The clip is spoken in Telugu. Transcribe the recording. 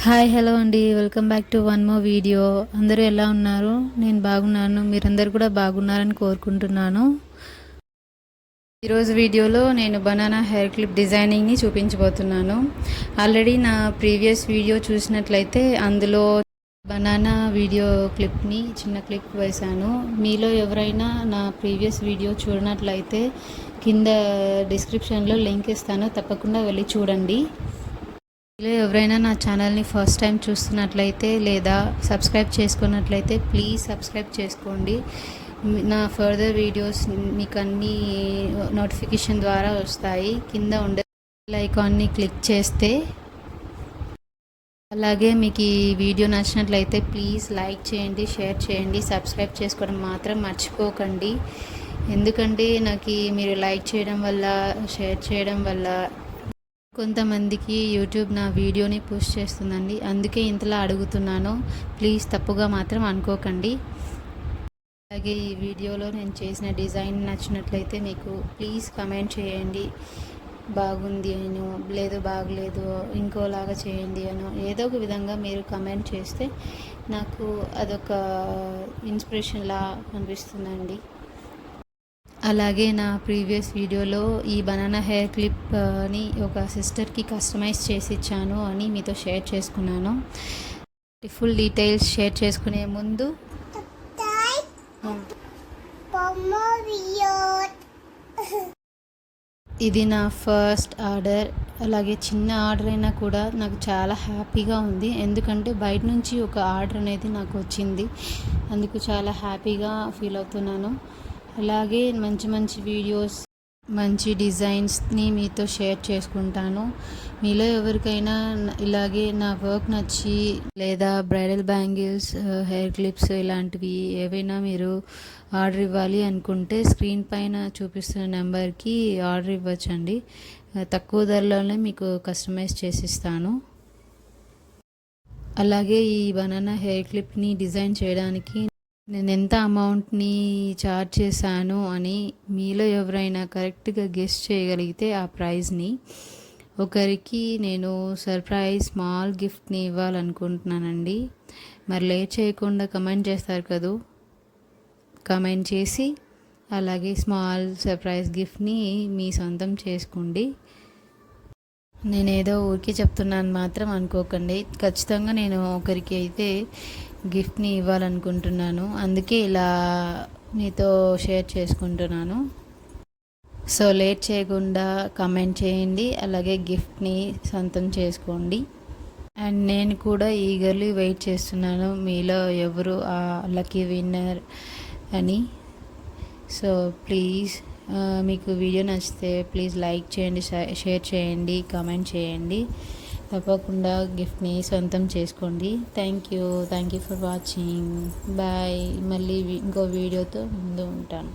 హాయ్ హలో అండి, welcome back to one more video. అందరూ ఎలా ఉన్నారు? నేను బాగున్నాను, మీరందరూ కూడా బాగున్నారని కోరుకుంటున్నాను. ఈరోజు వీడియోలో నేను బనానా హెయిర్ క్లిప్ డిజైనింగ్ని చూపించబోతున్నాను. ఆల్రెడీ నా ప్రీవియస్ వీడియో చూసినట్లయితే అందులో బనానా వీడియో క్లిప్ని చిన్న క్లిప్ వేశాను. మీలో ఎవరైనా నా ప్రీవియస్ వీడియో చూడనట్లయితే కింద డిస్క్రిప్షన్లో లింక్ ఇస్తాను, తప్పకుండా వెళ్ళి చూడండి. ఎవరైనా నా ఛానల్ని ఫస్ట్ టైం చూస్తున్నట్లయితే లేదా సబ్స్క్రైబ్ చేసుకున్నట్లయితే ప్లీజ్ సబ్స్క్రైబ్ చేసుకోండి. నా ఫర్దర్ వీడియోస్ మీకు అన్ని నోటిఫికేషన్ ద్వారా వస్తాయి. కింద ఉండే బెల్ ఐకాన్ని క్లిక్ చేస్తే, అలాగే మీకు ఈ వీడియో నచ్చినట్లయితే ప్లీజ్ లైక్ చేయండి, షేర్ చేయండి, సబ్స్క్రైబ్ చేసుకోవడం మాత్రం మర్చిపోకండి. ఎందుకంటే నాకు మీరు లైక్ చేయడం వల్ల, షేర్ చేయడం వల్ల కొంతమందికి యూట్యూబ్ నా వీడియోని పుష్ చేస్తుందండి. అందుకే ఇంతలా అడుగుతున్నాను, ప్లీజ్ తప్పుగా మాత్రం అనుకోకండి. అలాగే ఈ వీడియోలో నేను చేసిన డిజైన్ నచ్చినట్లయితే మీకు ప్లీజ్ కమెంట్ చేయండి. బాగుంది అనో, లేదు బాగలేదు, ఇంకోలాగా చేయండి అనో, ఏదో ఒక విధంగా మీరు కమెంట్ చేస్తే నాకు అదొక ఇన్స్పిరేషన్లా అనిపిస్తుందండి. అలాగే నా ప్రీవియస్ వీడియోలో ఈ బనానా హెయిర్ క్లిప్ని ఒక సిస్టర్కి కస్టమైజ్ చేసి ఇచ్చాను అని మీతో షేర్ చేసుకున్నాను. ఫుల్ డీటెయిల్స్ షేర్ చేసుకునే ముందు ఇది నా ఫస్ట్ ఆర్డర్. అలాగే చిన్న ఆర్డర్ అయినా కూడా నాకు చాలా హ్యాపీగా ఉంది. ఎందుకంటే బయట నుంచి ఒక ఆర్డర్ అనేది నాకు వచ్చింది, అందుకు చాలా హ్యాపీగా ఫీల్ అవుతున్నాను. అలాగే మంచి మంచి వీడియోస్, మంచి డిజైన్స్ని మీతో షేర్ చేసుకుంటాను. మీలో ఎవరికైనా ఇలాగే నా వర్క్ నచ్చి లేదా బ్రైడల్ బ్యాంగిల్స్, హెయిర్ క్లిప్స్ ఇలాంటివి ఏవైనా మీరు ఆర్డర్ ఇవ్వాలి అనుకుంటే స్క్రీన్ పైన చూపిస్తున్న నెంబర్కి ఆర్డర్ ఇవ్వచ్చండి. తక్కువ ధరలోనే మీకు కస్టమైజ్ చేసిస్తాను. అలాగే ఈ బనానా హెయిర్ క్లిప్ని డిజైన్ చేయడానికి నేను ఎంత అమౌంట్ని చార్జ్ చేశాను అని మీలో ఎవరైనా కరెక్ట్గా గెస్ చేయగలిగితే ఆ ప్రైజ్ని ఒకరికి నేను సర్ప్రైజ్ స్మాల్ గిఫ్ట్ని ఇవ్వాలనుకుంటున్నానండి. మరి లేట్ చేయకుండా కమెంట్ చేస్తారు కదూ, కమెంట్ చేసి అలాగే స్మాల్ సర్ప్రైజ్ గిఫ్ట్ని మీ సొంతం చేసుకోండి. నేనేదో ఊరికే చెప్తున్నాను మాత్రం అనుకోకండి. ఖచ్చితంగా నేను ఒకరికి అయితే గిఫ్ట్ని ఇవ్వాలనుకుంటున్నాను, అందుకే ఇలా మీతో షేర్ చేసుకుంటున్నాను. సో లేట్ చేయకుండా కమెంట్ చేయండి, అలాగే గిఫ్ట్ని సొంతం చేసుకోండి. అండ్ నేను కూడా ఈగర్లీ వెయిట్ చేస్తున్నాను మీలో ఎవరు ఆ లక్కీ విన్నర్ అని. సో ప్లీజ్ మీకు వీడియో నచ్చితే ప్లీజ్ లైక్ చేయండి, షేర్ చేయండి, కామెంట్ చేయండి. తప్పకుండా గిఫ్ట్ని సొంతం చేసుకోండి. Thank you for watching. Bye. మళ్ళీ ఇంకో వీడియోతో ముందు ఉంటాను.